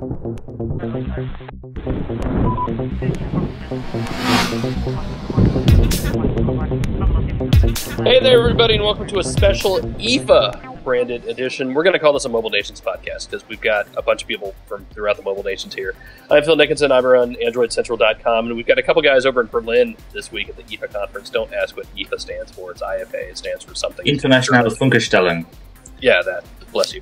Hey there, everybody, and welcome to a special IFA branded edition. We're going to call this a Mobile Nations podcast because we've got a bunch of people from throughout the Mobile Nations here. I'm Phil Dickinson. I run AndroidCentral.com, and we've got a couple guys over in Berlin this week at the IFA conference. Don't ask what IFA stands for. It's IFA. It stands for something. Internationale Funkerstellung. Yeah, that. Bless you.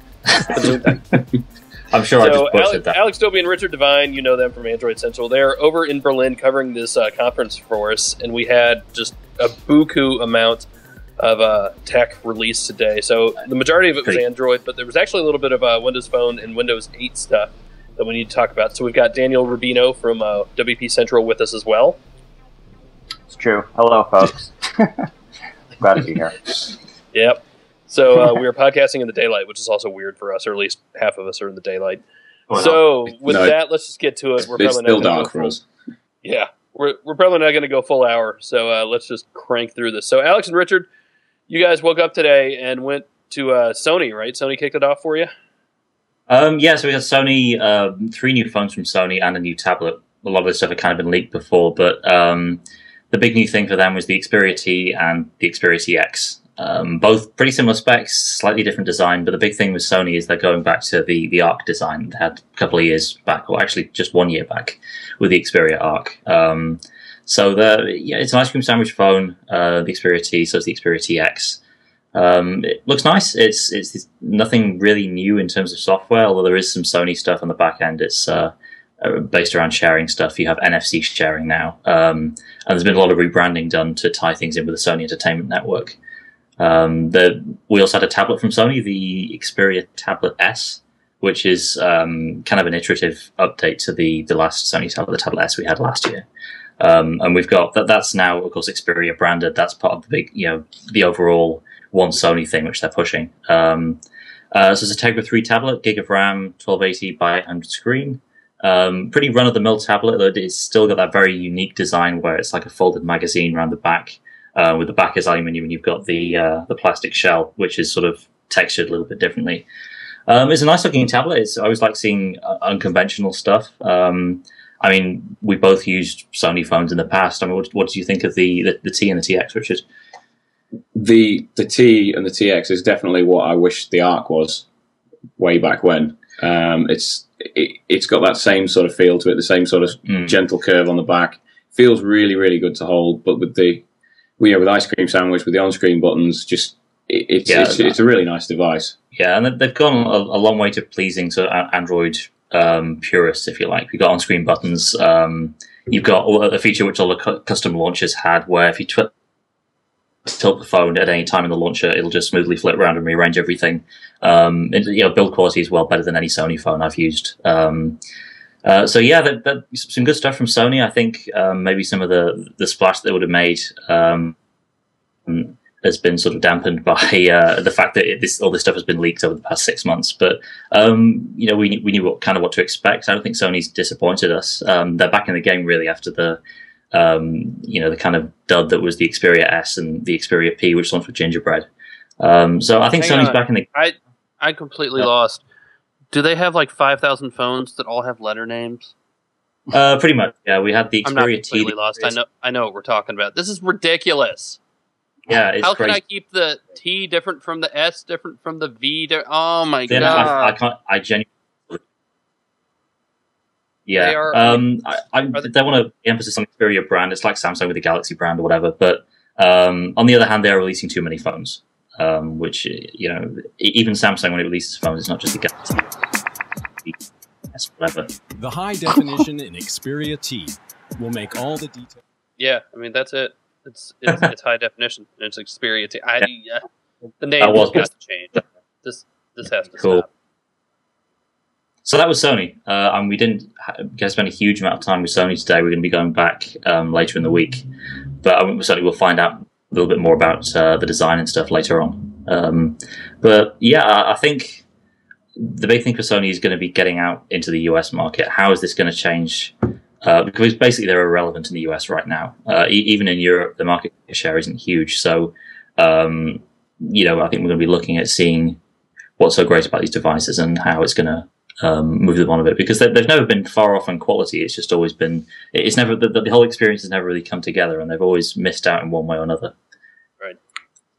I'm sure I just butchered that. Alex Dobie and Richard Devine, you know them from Android Central. They're over in Berlin covering this conference for us, and we had just a buku amount of tech released today. So the majority of it was Android, but there was actually a little bit of Windows Phone and Windows 8 stuff that we need to talk about. So we've got Daniel Rubino from WP Central with us as well. It's true. Hello, folks. Glad to be here. Yep. So we are podcasting in the daylight, which is also weird for us, or at least half of us are in the daylight. So with that, let's just get to it. We're it's still dark for us. Yeah, we're probably not going to go full hour, so let's just crank through this. So Alex and Richard, you guys woke up today and went to Sony, right? Sony kicked it off for you? Yeah, so we got Sony, 3 new phones from Sony and a new tablet. A lot of this stuff had kind of been leaked before, but the big new thing for them was the Xperia T and the Xperia TX. Both pretty similar specs, slightly different design, but the big thing with Sony is they're going back to the Arc design they had a couple of years back, or actually just 1 year back with the Xperia Arc. So it's an ice cream sandwich phone, the Xperia T, so it's the Xperia TX. It looks nice. It's nothing really new in terms of software, although there is some Sony stuff on the back end. It's based around sharing stuff. You have NFC sharing now, and there's been a lot of rebranding done to tie things in with the Sony Entertainment Network. We also had a tablet from Sony, the Xperia Tablet S, which is kind of an iterative update to the last Sony tablet, the Tablet S we had last year. And we've got that's now, of course, Xperia branded. That's part of the big, the overall one Sony thing which they're pushing. So it's a Tegra 3 tablet, gig of RAM, 1280 by 800 screen. Pretty run-of-the-mill tablet, though it's still got that very unique design where it's like a folded magazine around the back. With the back is aluminium, and you've got the plastic shell, which is sort of textured a little bit differently. It's a nice-looking tablet. I always like seeing unconventional stuff. I mean, we both used Sony phones in the past. I mean, what do you think of the T and the TX, Richard? The T and the TX is definitely what I wish the Arc was way back when. It's got that same sort of feel to it, the same sort of gentle curve on the back. Feels really, really good to hold, but with with ice cream sandwich, with the on-screen buttons, it's a really nice device. Yeah, and they've gone a long way to pleasing to Android purists, if you like. You've got on-screen buttons. You've got a feature which all the custom launchers had, where if you tilt the phone at any time in the launcher, it'll just smoothly flip around and rearrange everything. Build quality is well better than any Sony phone I've used. So yeah, some good stuff from Sony. I think maybe some of the splash they would have made has been sort of dampened by the fact that all this stuff has been leaked over the past 6 months. But we knew what to expect. I don't think Sony's disappointed us. They're back in the game really after the kind of dud that was the Xperia S and the Xperia P, which launched with Gingerbread. So I think Sony's back in the. I completely lost. Do they have like 5,000 phones that all have letter names? Pretty much, yeah. We had the Xperia T. I'm not completely lost. I know what we're talking about. This is ridiculous. Yeah, it's How crazy. can I keep the T different from the S, different from the V? Oh my god! I can't. I genuinely. Yeah, I don't want to emphasize on the Xperia brand. It's like Samsung with the Galaxy brand or whatever. But on the other hand, they're releasing too many phones. Which, even Samsung, when it releases phones, it's not just the Galaxy. Whatever. The high definition in Xperia T will make all the details. Yeah, I mean, that's it. It's high definition. It's Xperia T. The name has got to change. This has to stop. So that was Sony. And we didn't spend a huge amount of time with Sony today. We're going to be going back later in the week. But certainly we'll find out a little bit more about the design and stuff later on. But yeah, I think the big thing for Sony is going to be getting out into the US market. How is this going to change? Because basically they're irrelevant in the US right now. Even in Europe, the market share isn't huge. So, I think we're going to be looking at seeing what's so great about these devices and how it's going to move them on a bit, because they've never been far off in quality. It's just always been, it's never, the whole experience has never really come together, and they've always missed out in one way or another. Right.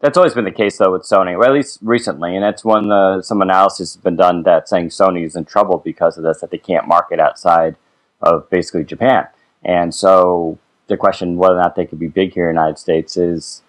That's always been the case, though, with Sony, or at least recently, and that's when some analysis has been done that's saying Sony is in trouble because of this, that they can't market outside of basically Japan. And so the question whether or not they could be big here in the United States is,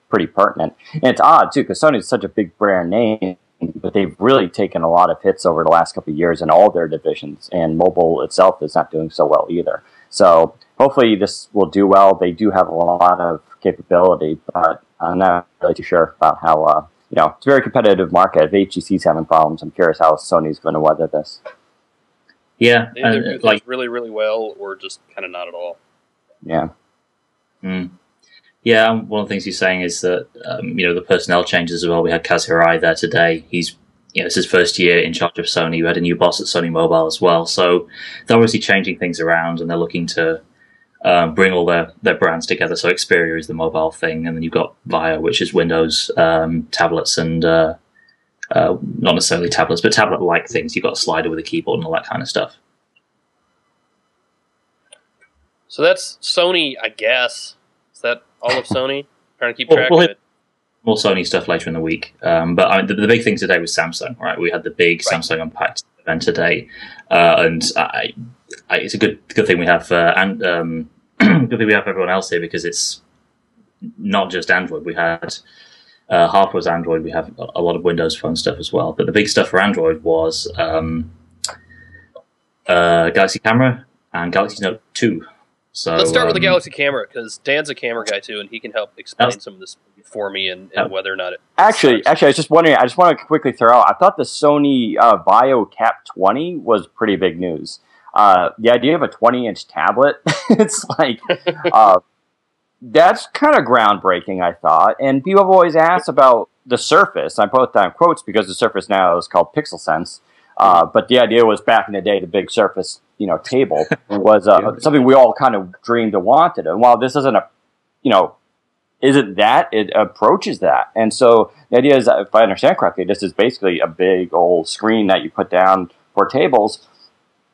pretty pertinent. And it's odd, too, because Sony is such a big brand name, but they've really taken a lot of hits over the last couple of years in all their divisions, and mobile itself is not doing so well either. So hopefully this will do well. They do have a lot of capability, but I'm not really too sure about how, it's a very competitive market. If HTC's having problems, I'm curious how Sony's going to weather this. Yeah. They either do things really, really well, or just kind of not at all. Yeah. Yeah, one of the things he's saying is that, the personnel changes as well. We had Kaz Hirai there today. It's his first year in charge of Sony. We had a new boss at Sony Mobile as well. So they're obviously changing things around, and they're looking to bring all their brands together. So Xperia is the mobile thing, and then you've got Via, which is Windows tablets and not necessarily tablets, but tablet-like things. You've got a slider with a keyboard and all that kind of stuff. So that's Sony, I guess. Is that all of Sony? Trying to keep track of it. More Sony stuff later in the week. But the big thing today was Samsung, right? We had the big Samsung Unpacked event today. And it's a good thing we have, good thing we have everyone else here, because it's not just Android. We had half was Android. We have a lot of Windows Phone stuff as well. But the big stuff for Android was Galaxy Camera and Galaxy Note 2. So let's start with the Galaxy Camera, because Dan's a camera guy too, and he can help explain some of this for me and whether or not it. Actually, I was just wondering. I just want to quickly throw out. I thought the Sony Vaio Cap 20 was pretty big news. The idea of a 20-inch tablet, it's like that's kind of groundbreaking, I thought. And people have always asked about the Surface. I put that in quotes because the Surface now is called Pixel Sense. But the idea was back in the day, the big Surface, table was something we all kind of dreamed and wanted. And while this isn't isn't that, it approaches that. And so the idea is that, if I understand correctly, this is basically a big old screen that you put down for tables.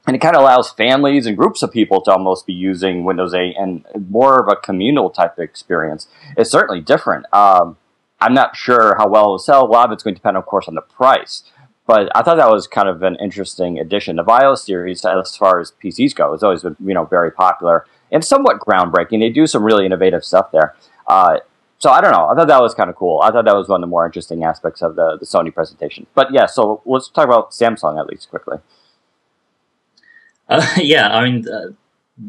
And it kind of allows families and groups of people to almost be using Windows 8 and more of a communal type of experience. It's certainly different. I'm not sure how well it will sell. A lot of it's going to depend, of course, on the price. But I thought that was kind of an interesting addition. The Vaio series, as far as PCs go, has always been, very popular and somewhat groundbreaking. They do some really innovative stuff there. So I don't know. I thought that was kind of cool. I thought that was one of the more interesting aspects of the Sony presentation. But yeah, so let's talk about Samsung at least quickly. The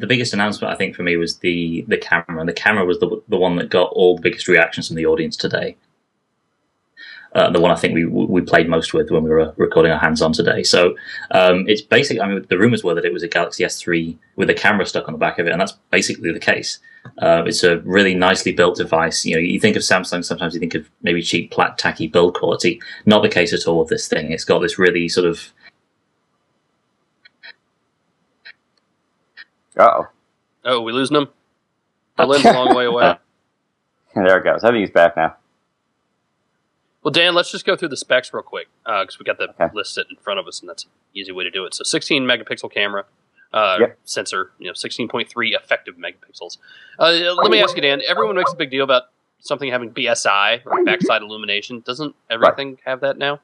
biggest announcement, I think, for me was the camera. And the camera was the one that got all the biggest reactions from the audience today. The one I think we played most with when we were recording our hands-on today. So it's basically, the rumors were that it was a Galaxy S3 with a camera stuck on the back of it, and that's basically the case. It's a really nicely built device. You think of Samsung, sometimes you think of maybe cheap, tacky build quality. Not the case at all with this thing. It's got this really sort of... Uh-oh. Oh, we losing him? Berlin's a long way away. There it goes. I think he's back now. Well, Dan, let's just go through the specs real quick, because we got the list sitting in front of us, and that's an easy way to do it. So 16 megapixel camera sensor, 16.3 effective megapixels. Let me ask you, Dan, everyone makes a big deal about something having BSI, or backside illumination. Doesn't everything have that now?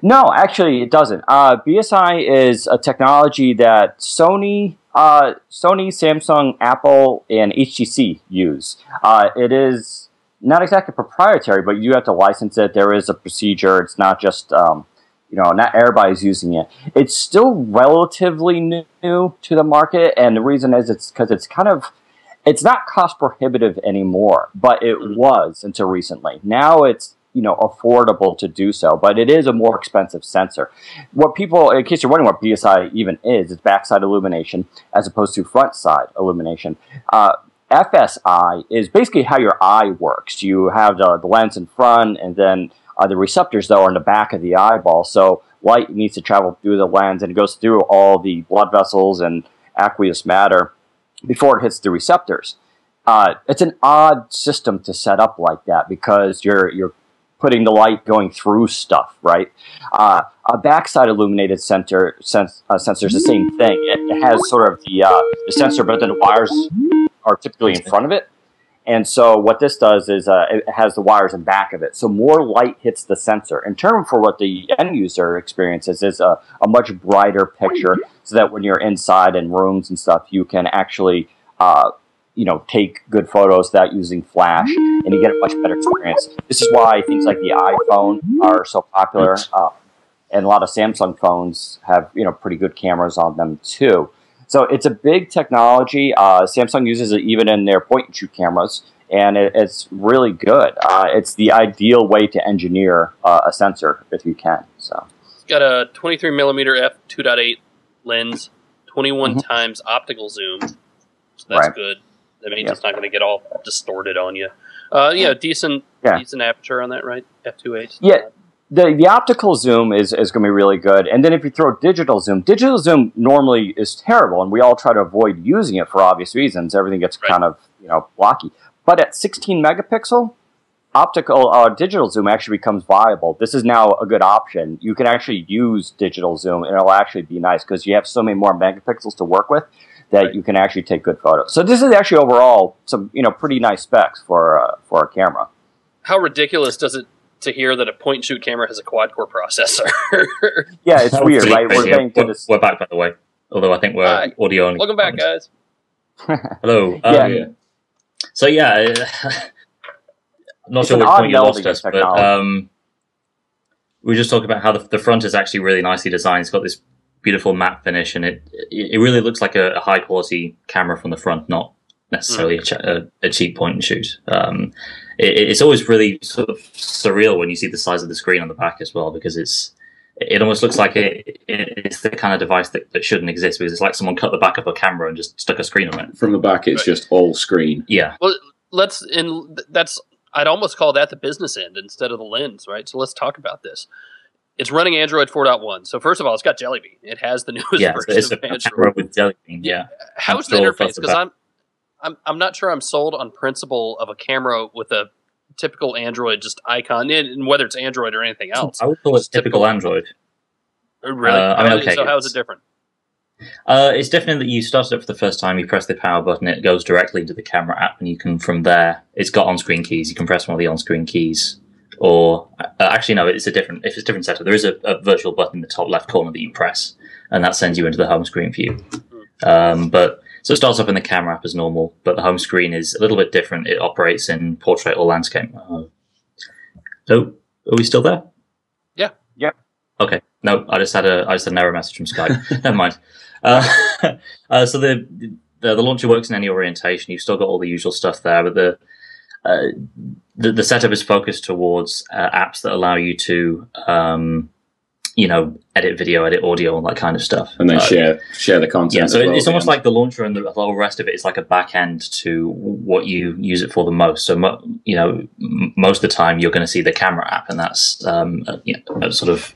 No, actually it doesn't. BSI is a technology that Sony, Samsung, Apple, and HTC use. It is not exactly proprietary, but you have to license it. There is a procedure. It's not just, not everybody's using it. It's still relatively new to the market, and the reason is it's because it's not cost prohibitive anymore, but it was until recently. Now it's, affordable to do so, but it is a more expensive sensor. What people, in case you're wondering what BSI even is, it's backside illumination as opposed to front side illumination. FSI is basically how your eye works. You have the lens in front, and then the receptors, though, are in the back of the eyeball. So light needs to travel through the lens, and it goes through all the blood vessels and aqueous matter before it hits the receptors. It's an odd system to set up like that, because your putting the light going through stuff, right? A backside illuminated sensor is the same thing. It has sort of the sensor, but then the wires are typically in front of it. And so what this does is it has the wires in back of it. So more light hits the sensor. In turn, for what the end user experiences is a much brighter picture, so that when you're inside in rooms and stuff, you can actually take good photos without using flash, and you get a much better experience. This is why things like the iPhone are so popular, and a lot of Samsung phones have pretty good cameras on them too. So it's a big technology. Samsung uses it even in their point-and-shoot cameras, and it's really good. It's the ideal way to engineer a sensor if you can. So it's got a 23mm f2.8 lens, 21 times optical zoom. So that's good. That means it's not going to get all distorted on you. Decent aperture on that, right? f2.8. Yeah. The optical zoom is going to be really good. And then if you throw digital zoom normally is terrible, and we all try to avoid using it for obvious reasons. Everything gets kind of blocky. But at 16 megapixel, digital zoom actually becomes viable. This is now a good option. You can actually use digital zoom, and it'll actually be nice because you have so many more megapixels to work with that you can actually take good photos. So this is actually overall some pretty nice specs for a camera. How ridiculous does it to hear that a point-and-shoot camera has a quad-core processor? Yeah, it's weird, right? We're back, by the way. Although I think we're audio only. Welcome back, guys. Hello. So I'm not sure which point you lost us, but we were just talking about how the front is actually really nicely designed. It's got this beautiful matte finish, and it really looks like a high-quality camera from the front, not necessarily a cheap point-and-shoot. It's always really sort of surreal when you see the size of the screen on the back as well, because it almost looks like it's the kind of device that shouldn't exist, because it's like someone cut the back of a camera and just stuck a screen on it. From the back, it's just all screen. Yeah. Well, I'd almost call that the business end instead of the lens, right? So let's talk about this. It's running Android 4.1. So first of all, it's got Jelly Bean. It has the newest version of Android. Camera with Jelly Bean, yeah. How's the interface? Because I'm not sure I'm sold on principle of a camera with a typical Android just icon, and whether it's Android or anything else. I would call it typical Android. Really? So how is it different? It's different that you start it up for the first time, you press the power button, it goes directly into the camera app, and you can, from there, it's got on-screen keys. You can press one of the on-screen keys, or actually no, it's a different setup. There is a virtual button in the top left corner that you press, and that sends you into the home screen view. So it starts up in the camera app as normal, but the home screen is a little bit different. It operates in portrait or landscape. So, are we still there? Yeah. Yeah. Okay. No, I just had an error message from Skype. Never mind. So the launcher works in any orientation. You've still got all the usual stuff there, but the setup is focused towards apps that allow you to edit video, edit audio, all that kind of stuff. And then share the content. Yeah, so it's almost like the launcher and the whole rest of it is like a back end to what you use it for the most. So, most of the time you're going to see the camera app, and that's a sort of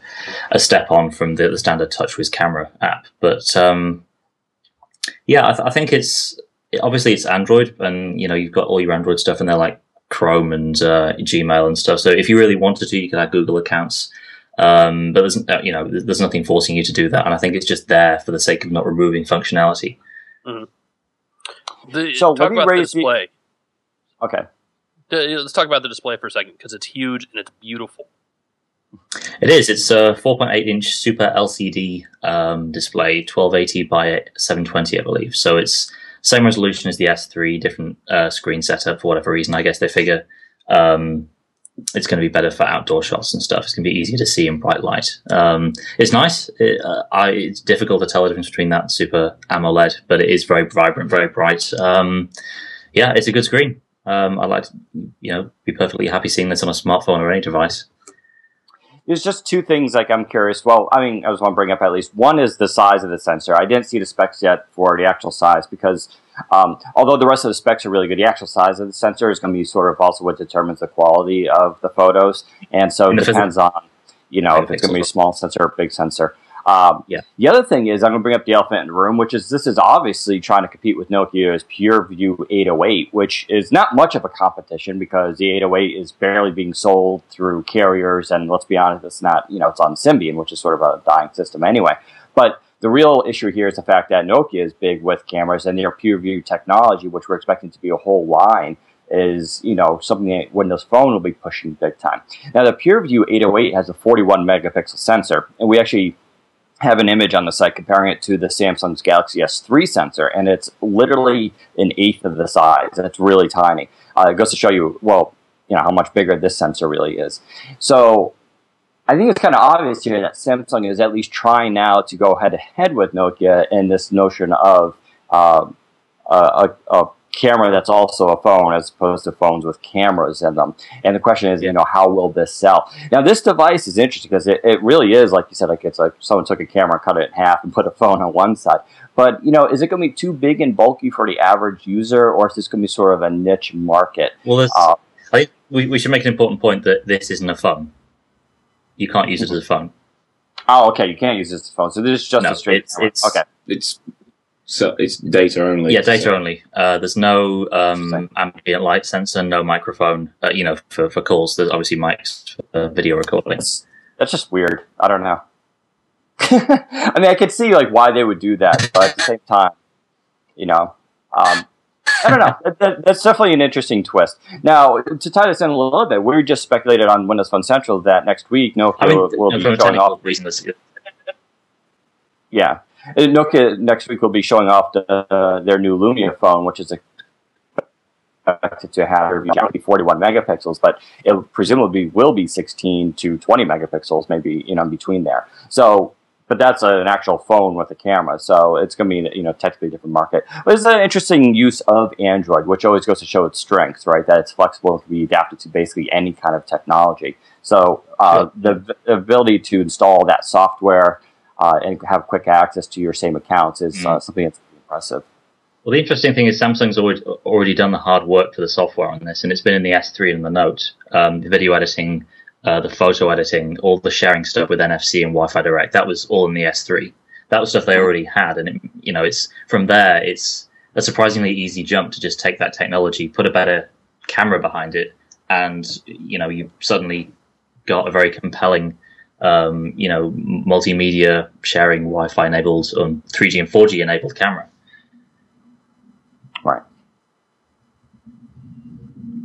a step on from the standard TouchWiz camera app. But I think obviously it's Android, and you've got all your Android stuff in there like Chrome and Gmail and stuff. So if you really wanted to, you could have Google accounts. But there's nothing forcing you to do that, and I think it's just there for the sake of not removing functionality. Mm-hmm. Talk about the display. Okay. Let's talk about the display for a second, because it's huge and it's beautiful. It is. It's a 4.8-inch Super LCD display, 1280 by 720, I believe. So it's same resolution as the S3, different screen setup for whatever reason. I guess they figure it's going to be better for outdoor shots and stuff. It's going to be easier to see in bright light. It's nice. It's difficult to tell the difference between that Super AMOLED, but it is very vibrant, very bright. It's a good screen. I'd like to, be perfectly happy seeing this on a smartphone or any device. There's just two things I'm curious. Well, I just want to bring up at least. One is the size of the sensor. I didn't see the specs yet for the actual size because although the rest of the specs are really good, the actual size of the sensor is going to be sort of also what determines the quality of the photos. And so it depends on, if it's going to be a small sensor or a big sensor. The other thing is, I'm going to bring up the elephant in the room, which is this is obviously trying to compete with Nokia's PureView 808, which is not much of a competition because the 808 is barely being sold through carriers, and let's be honest, it's not, it's on Symbian, which is sort of a dying system anyway. But the real issue here is the fact that Nokia is big with cameras, and their PureView technology, which we're expecting to be a whole line, is, something that Windows Phone will be pushing big time. Now, the PureView 808 has a 41 megapixel sensor, and we actually have an image on the site comparing it to the Samsung's Galaxy S3 sensor, and it's literally an eighth of the size, and it's really tiny. It goes to show you, how much bigger this sensor really is. So I think it's kind of obvious here that Samsung is at least trying now to go head-to-head with Nokia in this notion of a camera that's also a phone as opposed to phones with cameras in them. And the question is, how will this sell? Now, this device is interesting because it really is, like you said, it's like someone took a camera, cut it in half, and put a phone on one side. But, is it going to be too big and bulky for the average user, or is this going to be sort of a niche market? Well, I think we should make an important point that this isn't a phone. You can't use it as a phone. Oh, okay. You can't use it as a phone. So this is just a straight camera. Okay. So it's data only. Yeah, data only. There's no ambient light sensor, no microphone. For calls, there's obviously mics for video recording. That's just weird. I don't know. I mean, I could see why they would do that, but at the same time, I don't know. That's definitely an interesting twist. Now, to tie this in a little bit, we just speculated on Windows Phone Central that next week Nokia will be showing off. Yeah. Nokia next week will be showing off their new Lumia phone, which is expected to have 41 megapixels, but it presumably will be 16 to 20 megapixels, maybe in between there. So, but that's an actual phone with a camera, so it's going to be technically a different market. But it's an interesting use of Android, which always goes to show its strengths, right? That it's flexible and can be adapted to basically any kind of technology. So the ability to install that software and have quick access to your same accounts is something that's impressive. Well, the interesting thing is Samsung's already done the hard work for the software on this, and it's been in the S3 and the Note. The video editing, the photo editing, all the sharing stuff with NFC and Wi-Fi Direct, that was all in the S3. That was stuff they already had, and it's from there. It's a surprisingly easy jump to just take that technology, put a better camera behind it, and you suddenly got a very compelling multimedia sharing, Wi-Fi enabled, 3G and 4G enabled camera. Right.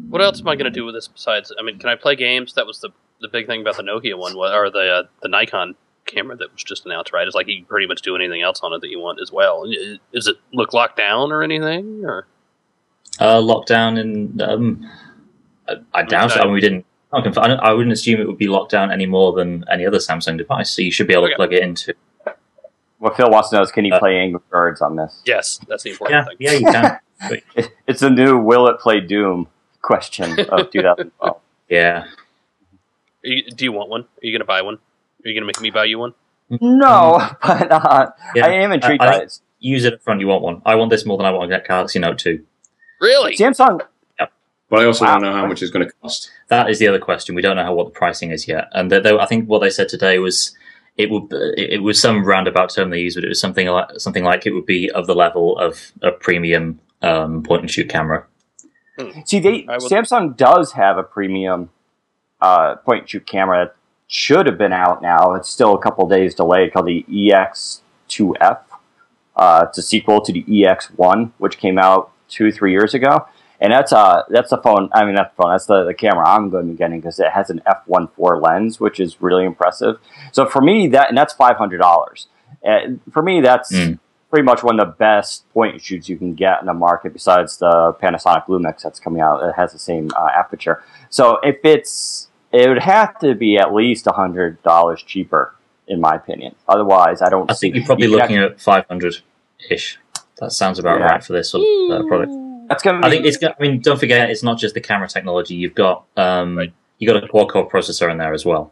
What else am I going to do with this besides? I mean, can I play games? That was the big thing about the Nokia one, or the Nikon camera that was just announced, right? It's like you can pretty much do anything else on it that you want as well. Does it look locked down or anything? Or lockdown and I doubt it. I mean, we didn't. I wouldn't assume it would be locked down any more than any other Samsung device, so you should be able to plug it into. What Phil wants to know is, can he play Angry Birds on this? Yes, that's the important thing. Yeah, you can. It's a new will it play Doom question of 2012. Yeah. Do you want one? Are you going to buy one? Are you going to make me buy you one? No, but I am intrigued by it. Use it up front, you want one. I want this more than I want a Galaxy Note 2. Really? Samsung... But I also want to know how much it's going to cost. That is the other question. We don't know what the pricing is yet. And I think what they said today was it was some roundabout term they used, but it was something like it would be of the level of a premium point and shoot camera. See, Samsung does have a premium point and shoot camera that should have been out now. It's still a couple days delayed, called the EX2F. It's a sequel to the EX1, which came out 2-3 years ago. And that's the phone. I mean, that's the camera I'm going to be getting because it has an f1.4 lens, which is really impressive. So for me, that's $500. For me, that's pretty much one of the best point and shoots you can get in the market, besides the Panasonic Lumix that's coming out. It has the same aperture. So it would have to be at least $100 cheaper, in my opinion. Otherwise, I think you're probably looking at 500-ish. That sounds about right for this sort of product. That's gonna be, I mean, don't forget, it's not just the camera technology. You've got a quad-core processor in there as well,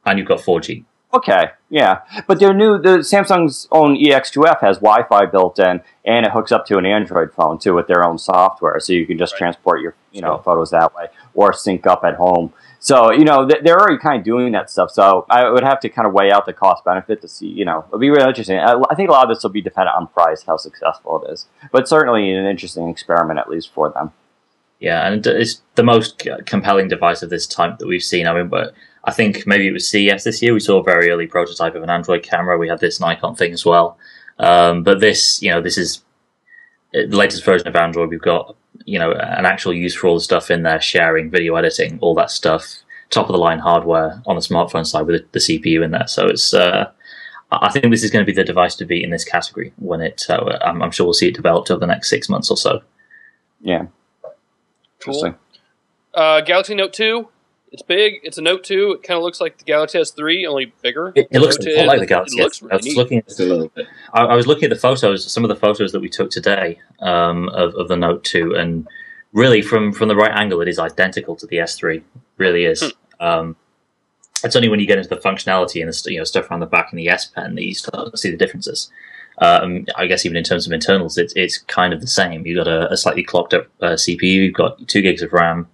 and you've got 4G. Okay, yeah, but the Samsung's own EX2F has Wi-Fi built in, and it hooks up to an Android phone too with their own software, so you can just transport your photos that way or sync up at home. So, you know, they're already kind of doing that stuff. So I would have to kind of weigh out the cost benefit to see, you know, it'll be really interesting. I think a lot of this will be dependent on price, how successful it is. But certainly an interesting experiment, at least for them. Yeah, and it's the most compelling device of this type that we've seen. I mean, but I think maybe it was CES this year. We saw a very early prototype of an Android camera. We had this Nikon thing as well. But this, you know, this is the latest version of Android. We've got, you know, an actual use for all the stuff in there, sharing, video editing, all that stuff. Top of the line hardware on the smartphone side with the CPU in there. So it's, I think this is going to be the device to beat in this category when it. I'm sure we'll see it developed over the next 6 months or so. Yeah. Cool. Galaxy Note 2. It's big. It's a Note 2. It kind of looks like the Galaxy S3, only bigger. It looks a lot like the Galaxy. It looks really neat. I was looking at the photos, some of the photos that we took today of the Note 2, and really from the right angle, it is identical to the S3. It really is. It's only when you get into the functionality and the, you know, stuff around the back in the S Pen that you start to see the differences. I guess even in terms of internals, it's kind of the same. You've got a slightly clocked up CPU. You've got 2 gigs of RAM.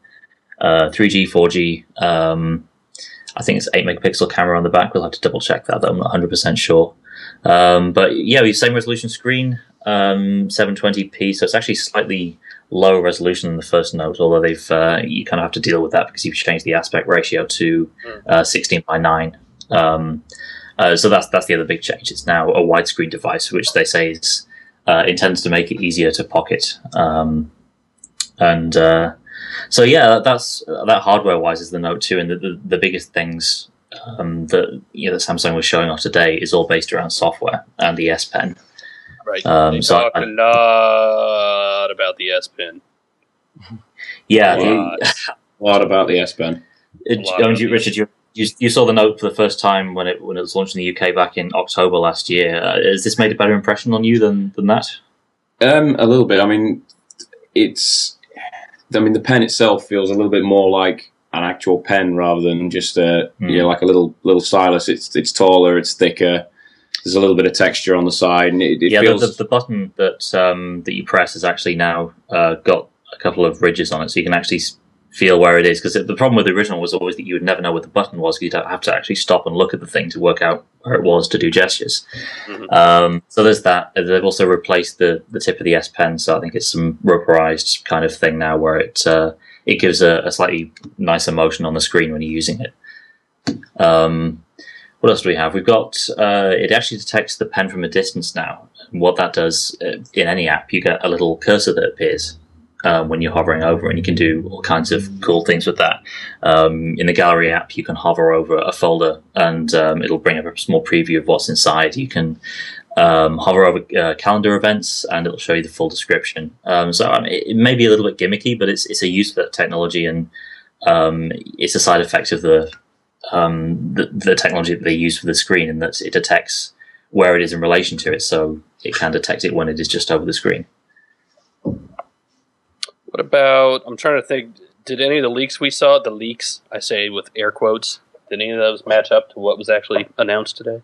3G, 4G. I think it's 8 megapixel camera on the back. We'll have to double check that. I'm not 100% sure. But yeah, we have same resolution screen, 720p. So it's actually slightly lower resolution than the first Note. Although they've you kind of have to deal with that because you've changed the aspect ratio to 16:9. So that's the other big change. It's now a widescreen device, which they say is intends to make it easier to pocket. So yeah, that hardware-wise is the Note 2, and the biggest things that Samsung was showing off today is all based around software and the S Pen. Right. They talk a lot about the S Pen. Yeah, a lot about the S Pen. Richard, you saw the Note for the first time when it was launched in the UK back in October last year. Has this made a better impression on you than that? A little bit. I mean, the pen itself feels a little bit more like an actual pen rather than just like a little stylus. It's taller, it's thicker. There's a little bit of texture on the side, and it feels. The button that you press has actually now got a couple of ridges on it, so you can actually feel where it is. Because the problem with the original was always that you would never know where the button was. You'd have to actually stop and look at the thing to work out where it was to do gestures. So there's that. They've also replaced the tip of the S Pen, so I think it's some rubberized kind of thing now, where it gives a slightly nicer motion on the screen when you're using it. What else do we have? We've got it actually detects the pen from a distance now. And what that does in any app, you get a little cursor that appears when you're hovering over, and you can do all kinds of cool things with that. In the Gallery app, you can hover over a folder, and it'll bring up a small preview of what's inside. You can hover over calendar events, and it'll show you the full description. So it may be a little bit gimmicky, but it's a use for that technology, and it's a side effect of the technology that they use for the screen, in that it detects where it is in relation to it, so it can detect it when it is just over the screen. What about, I'm trying to think, did any of the leaks we saw, the leaks, I say with air quotes, did any of those match up to what was actually announced today?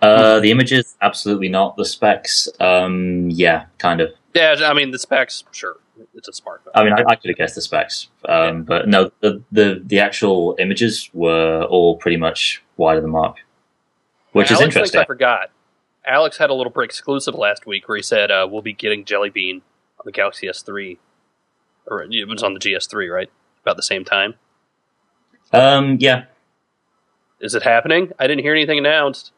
The images, absolutely not. The specs, yeah, kind of. Yeah, I mean, the specs, sure. It's a smartphone. I mean, I could have guessed the specs, but no, the actual images were all pretty much wide of the mark, which is interesting. I forgot. Alex had a little exclusive last week where he said we'll be getting Jelly Bean on the Galaxy S3. Or it was on the GS3, right? About the same time? Yeah. Is it happening? I didn't hear anything announced.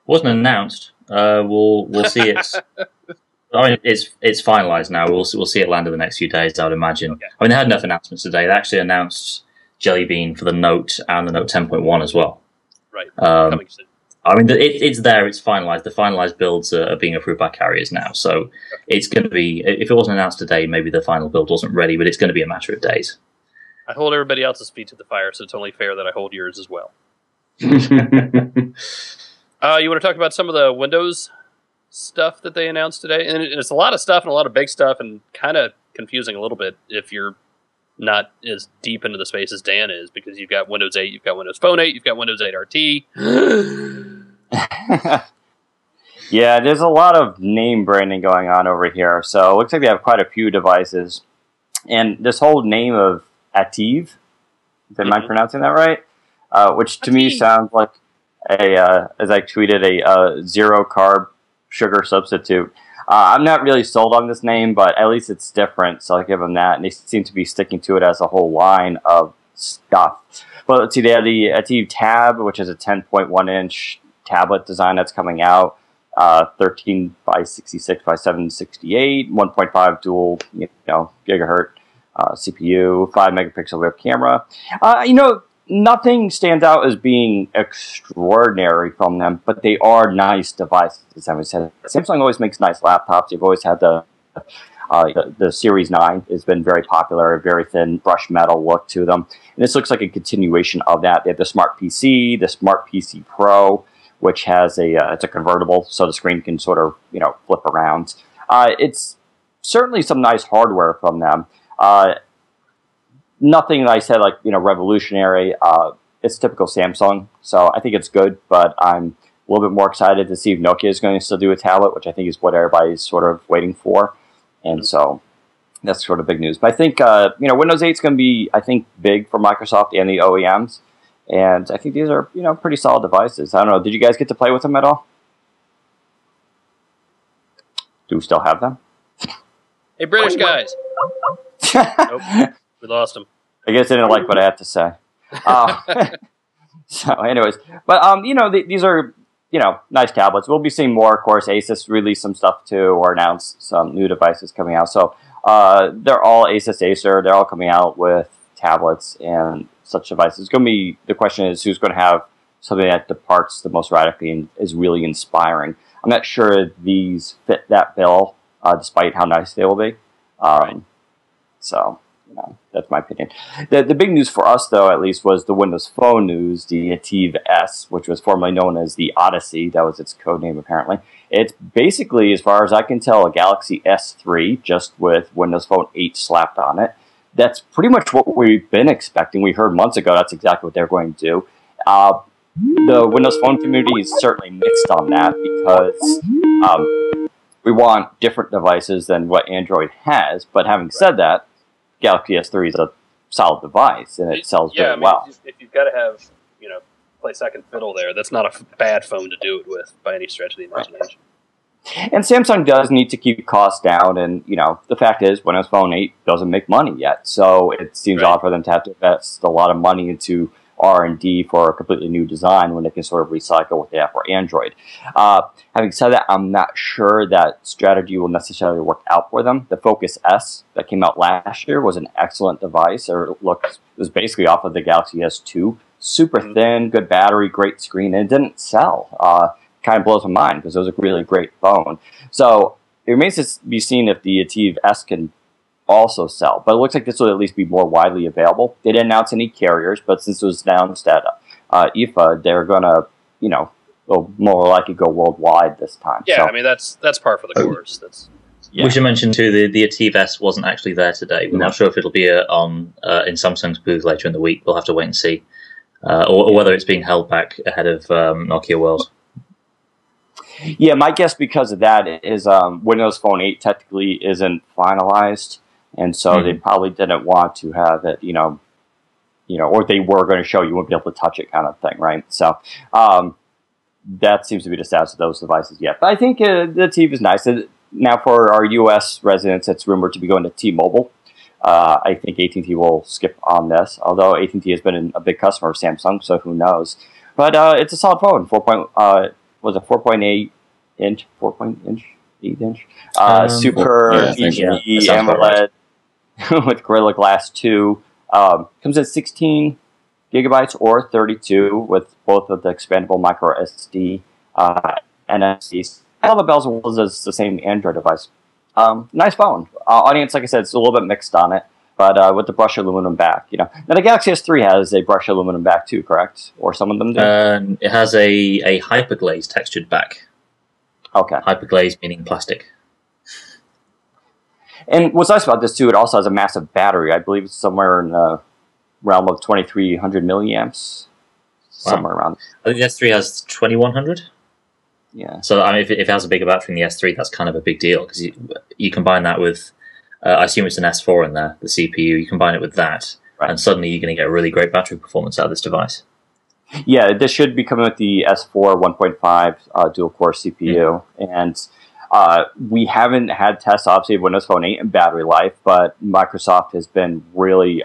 Wasn't announced. We'll see it. I mean, it's finalized now. We'll see it land in the next few days, I would imagine. Okay. I mean, they had enough announcements today. They actually announced Jelly Bean for the Note and the Note 10.1 as well. Right. Coming soon. I mean, it's there. It's finalized. The finalized builds are being approved by carriers now. So it's going to be, if it wasn't announced today, maybe the final build wasn't ready, but it's going to be a matter of days. I hold everybody else's feet to the fire, so it's only fair that I hold yours as well. You want to talk about some of the Windows stuff that they announced today? And it's a lot of stuff and a lot of big stuff, and kind of confusing a little bit if you're not as deep into the space as Dan is, because you've got Windows 8, you've got Windows Phone 8, you've got Windows 8 RT. Yeah, there's a lot of name branding going on over here. So it looks like they have quite a few devices. And this whole name of Active, Am I pronouncing that right? Which to me sounds like as I tweeted, a zero carb sugar substitute. I'm not really sold on this name, but at least it's different, so I'll give them that. And they seem to be sticking to it as a whole line of stuff. But let's see, they have the Ativ Tab, which is a 10.1-inch tablet design that's coming out. 13 by 66 by 768, 1.5 dual, gigahertz CPU, 5-megapixel web camera. Nothing stands out as being extraordinary from them, but they are nice devices. I would say Samsung always makes nice laptops. They've always had the Series 9 has been very popular, a very thin brush metal look to them. And this looks like a continuation of that. They have the Smart PC, the Smart PC Pro, which has it's a convertible, so the screen can sort of, flip around. It's certainly some nice hardware from them. Nothing that I said revolutionary. It's typical Samsung, so I think it's good, but I'm a little bit more excited to see if Nokia is going to still do a tablet, which I think is what everybody's sort of waiting for. And so that's sort of big news. But I think, Windows 8 is going to be, I think, big for Microsoft and the OEMs. And I think these are, pretty solid devices. I don't know. Did you guys get to play with them at all? Do we still have them? Hey, British guys. Nope. We lost them. I guess they didn't like what I had to say. So, anyways. But, these are, nice tablets. We'll be seeing more. Of course, Asus released some stuff, too, or announced some new devices coming out. So, they're all Asus, Acer. They're all coming out with tablets and such devices. It's going to be, the question is who's going to have something that departs the most radically and is really inspiring. I'm not sure these fit that bill, despite how nice they will be. Right. So, that's my opinion. The big news for us, though, at least, was the Windows Phone news, the Ativ S, which was formerly known as the Odyssey. That was its code name, apparently. It's basically, as far as I can tell, a Galaxy S3, just with Windows Phone 8 slapped on it. That's pretty much what we've been expecting. We heard months ago that's exactly what they're going to do. The Windows Phone community is certainly mixed on that because we want different devices than what Android has. But having said that, Galaxy S3 is a solid device and it sells very well. If you've got to have, play second fiddle there, that's not a bad phone to do it with by any stretch of the imagination. And Samsung does need to keep costs down, and the fact is Windows Phone 8 doesn't make money yet, so it seems odd for them to have to invest a lot of money into R&D for a completely new design when they can sort of recycle what they have for Android. Having said that, I'm not sure that strategy will necessarily work out for them. The Focus S that came out last year was an excellent device. It was basically off of the Galaxy S2. Super thin, good battery, great screen, and it didn't sell. Kind of blows my mind because it was a really great phone. So it remains to be seen if the Ativ S can also sell, but it looks like this will at least be more widely available. They didn't announce any carriers, but since it was announced at IFA, they're gonna, they'll more likely go worldwide this time. Yeah, so, I mean that's par for the course. We should mention too the Ativ S wasn't actually there today. We're not sure if it'll be on in Samsung's booth later in the week. We'll have to wait and see, or whether it's being held back ahead of Nokia World. Yeah, my guess because of that is Windows Phone 8 technically isn't finalized, and so they probably didn't want to have it, or they were going to show you wouldn't be able to touch it kind of thing, right? So that seems to be the status of those devices yet. But I think the TV is nice. Now for our U.S. residents, it's rumored to be going to T-Mobile. I think AT&T will skip on this, although AT&T has been a big customer of Samsung, so who knows. But it's a solid phone, 4.8 inch, 8 inch, Super HD AMOLED with Gorilla Glass 2. Comes in 16 gigabytes or 32 with both of the expandable micro SD NFCs. All the bells and whistles is the same Android device. Nice phone. Audience, like I said, it's a little bit mixed on it, but with the brushed aluminum back, Now the Galaxy S3 has a brushed aluminum back too, correct? Or some of them do. It has a hyperglaze textured back. Okay. Hyperglaze meaning plastic. And what's nice about this too, it also has a massive battery. I believe it's somewhere in the realm of 2,300 milliamps, somewhere around. I think the S3 has 2,100. Yeah. So I mean, if it has a bigger battery in the S3, that's kind of a big deal because you combine that with, I assume it's an S4 in there, the CPU. You combine it with that, and suddenly you're going to get a really great battery performance out of this device. Yeah, this should be coming with the S4 1.5 dual-core CPU, and we haven't had tests, obviously, of Windows Phone 8 and battery life, but Microsoft has been really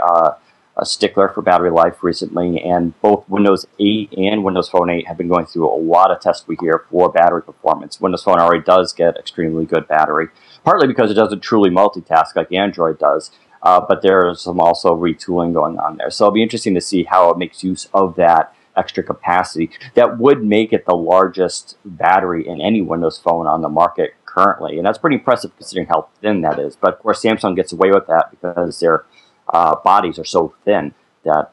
a stickler for battery life recently, and both Windows 8 and Windows Phone 8 have been going through a lot of tests we hear for battery performance. Windows Phone already does get extremely good battery, partly because it doesn't truly multitask like Android does, but there's some also retooling going on there. So it'll be interesting to see how it makes use of that extra capacity. That would make it the largest battery in any Windows Phone on the market currently, and that's pretty impressive considering how thin that is. But of course, Samsung gets away with that because their bodies are so thin that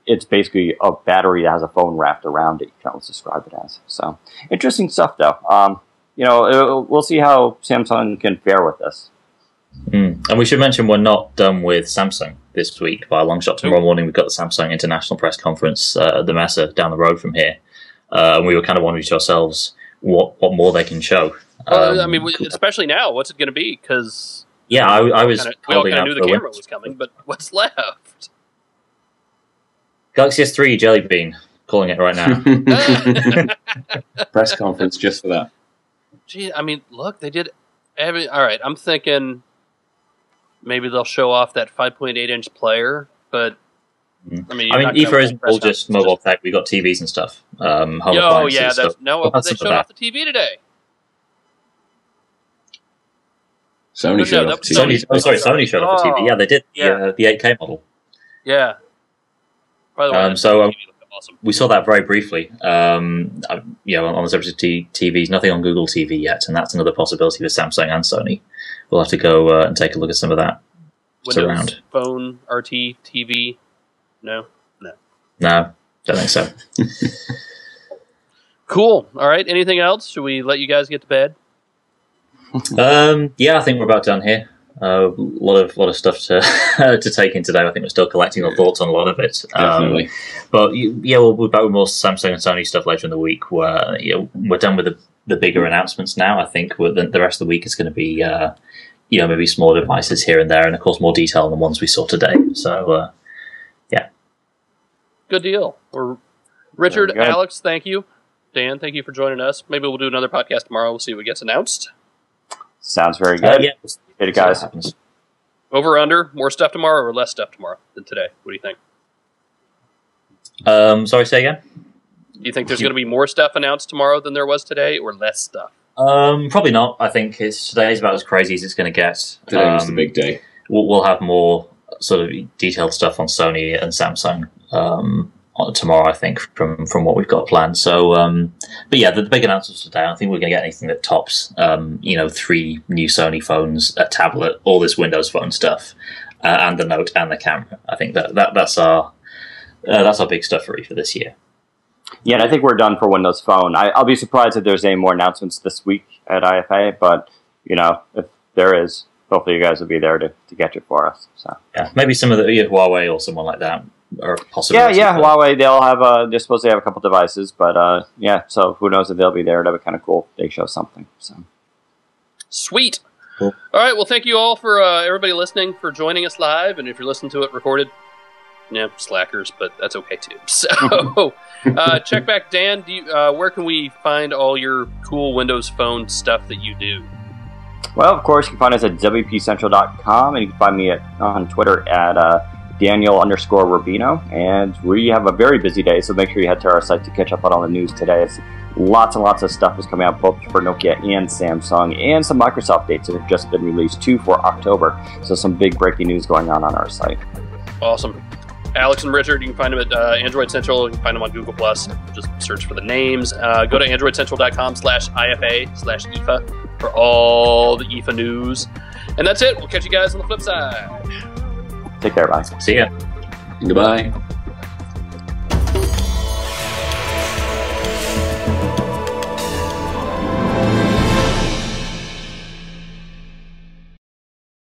it's basically a battery that has a phone wrapped around it. You can almost describe it as. So interesting stuff, though. We'll see how Samsung can fare with this. And we should mention we're not done with Samsung this week by a long shot. Tomorrow morning we've got the Samsung International Press Conference at the Mesa down the road from here. And we were kind of wondering to ourselves what more they can show. Especially now, what's it going to be? Because I was we all kind of knew the camera was coming, but what's left? Galaxy S3 Jelly Bean, calling it right now. Press conference just for that. Gee, look, they did all right, I'm thinking maybe they'll show off that 5.8-inch player, but IFA isn't all just mobile tech. We got TVs and stuff. Home appliances, they showed off the TV today. Sony showed off the TV. Sony showed off the TV. Yeah, they did. The 8K model. Yeah. By the way, awesome. We saw that very briefly. On the subject of TVs, nothing on Google TV yet, and that's another possibility for Samsung and Sony. We'll have to go and take a look at some of that. Windows Phone, RT, TV. No, don't think so. Cool. All right. Anything else? Should we let you guys get to bed? I think we're about done here. A lot of stuff to take in today. I think we're still collecting our thoughts on a lot of it. Definitely. But we'll be back with more Samsung and Sony stuff later in the week. Where we're done with the bigger announcements now. I think the rest of the week is going to be maybe small devices here and there, and of course more detail on the ones we saw today. So good deal. Richard, Alex, thank you. Dan, thank you for joining us. Maybe we'll do another podcast tomorrow. We'll see what gets announced. Sounds very good. Hey, guys. Over, under, more stuff tomorrow or less stuff tomorrow than today? What do you think? Sorry, say again? Do you think there's going to be more stuff announced tomorrow than there was today, or less stuff? Probably not. I think today's about as crazy as it's going to get. Today was the big day. We'll have more sort of detailed stuff on Sony and Samsung tomorrow, I think, from what we've got planned. So, the big announcements today, I don't think we're going to get anything that tops, 3 new Sony phones, a tablet, all this Windows Phone stuff, and the Note and the camera. I think that's our big stuff for this year. Yeah, and I think we're done for Windows Phone. I'll be surprised if there's any more announcements this week at IFA, but if there is, hopefully you guys will be there to get it for us. So maybe some of the Huawei or someone like that. Or possibility. Huawei, they'll have they're supposed to have a couple devices, but so who knows if they'll be there. That'd be kind of cool if they show something. So sweet. Cool. All right, well, thank you all for everybody listening, for joining us live, and if you're listening to it recorded, slackers, but that's okay too. So check back, Dan. Where can we find all your cool Windows Phone stuff that you do? Well, of course, you can find us at wpcentral.com, and you can find me on Twitter at Daniel_Rubino, and we have a very busy day, so make sure you head to our site to catch up on all the news today. Lots and lots of stuff is coming out, both for Nokia and Samsung, and some Microsoft dates that have just been released too for October. So some big breaking news going on our site. Awesome. Alex and Richard, you can find them at Android Central. You can find them on Google+. Just search for the names. Go to androidcentral.com/IFA/IFA for all the IFA news. And that's it. We'll catch you guys on the flip side. Take care, bye. See ya. Goodbye.